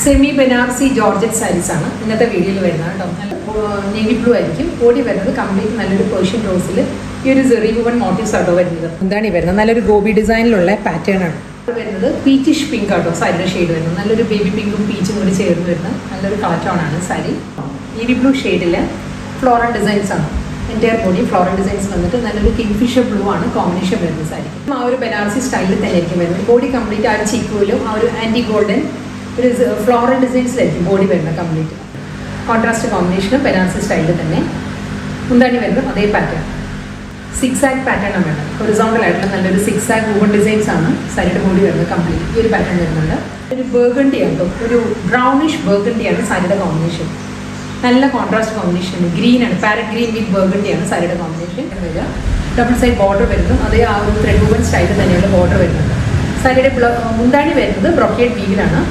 Semi Banarasi georgette saris ആണ് ഇന്നത്തെ വീഡിയോയിൽ വരുന്നത് കേട്ടോ. നേവി ബ്ലൂ ആയിരിക്കും. ബോഡി വരുന്നത് കംപ്ലീറ്റ് നല്ലൊരു പേർഷ്യൻ റോസിൽ ഈ ഒരു സെറി വുവൺ മോട്ടീവ്സ് ആട്ടോ വരുന്നത്. എന്താണ് ഈ വരുന്നത്? നല്ലൊരു ഗോബി ഡിസൈനിലുള്ള പാറ്റേൺ ആണ് വരുന്നത്. പീച്ചിഷ് പിങ്ക് ആട്ടോ സാരിയുടെ ഷെയ്ഡ് വരുന്നത്. നല്ലൊരു ബേബി പിങ്കും പീച്ചും കൂടി ചേർന്ന് വരുന്ന നല്ലൊരു കളർ ടോൺ ആണ് സാരി. നേവി ബ്ലൂ ഷെയ്ഡിൽ ഫ്ലോറൽ ഡിസൈൻസ് ആണ്. എൻ്റെ ബോഡി ഫ്ലോറൽ ഡിസൈൻസ് വന്നിട്ട് നല്ലൊരു കിങ്ഫിഷർ ബ്ലൂ ആണ് കോമ്പിനേഷൻ വരുന്ന സാരി. ആ ഒരു ബനാറസി സ്റ്റൈലിൽ തന്നെ ആയിരിക്കും വരുന്നത്. ബോഡി കംപ്ലീറ്റ് ആ ഒരു ചീക്കുവിലും ആ ഒരു ആൻറ്റി ഗോൾഡൻ ഒരു ഫ്ലോറൽ ഡിസൈൻസിലായിരിക്കും ബോഡി വരുന്നത് കംപ്ലീറ്റ്. കോൺട്രാസ്റ്റ് കോമ്പിനേഷനും ബനാറസി സ്റ്റൈലിൽ തന്നെ. മുന്താണി വരുന്നത് അതേ പാറ്റേൺ, സിക്സ് ആഗ് പാറ്റേൺ ആണ് വരുന്നത്. ഹൊറിസോണ്ടൽ ആയിട്ടുള്ള നല്ലൊരു സിക്സ് ആഗ് വുവൺ ഡിസൈൻസ് ആണ് സാരിയുടെ ബോഡി വരുന്നത് കംപ്ലീറ്റ്. ഈ ഒരു പാറ്റേൺ വരുന്നുണ്ട്. ഒരു ബർഗണ്ടി ആട്ടോ, ഒരു ബ്രൗണിഷ് ബർഗണ്ടിയാണ് സാരിയുടെ കോമ്പിനേഷൻ. നല്ല കോൺട്രാസ്റ്റ് കോമ്പിനേഷൻ. ഗ്രീൻ ആണ്, പാരറ്റ് ഗ്രീൻ വിത്ത് ബർഗണ്ടിയാണ് സാരിയുടെ കോമ്പിനേഷൻ വരിക. ഡബിൾ സൈഡ് ബോർഡർ വരുന്നു. അതേ ആ ഒരു ത്രെഡ് വുവൺ സ്റ്റൈലിൽ തന്നെയുള്ള ബോർഡർ വരുന്നുണ്ട്. സാരിയുടെ മുന്താണി വരുന്നത് ബ്രൊക്കേഡ് വീവിലാണ്.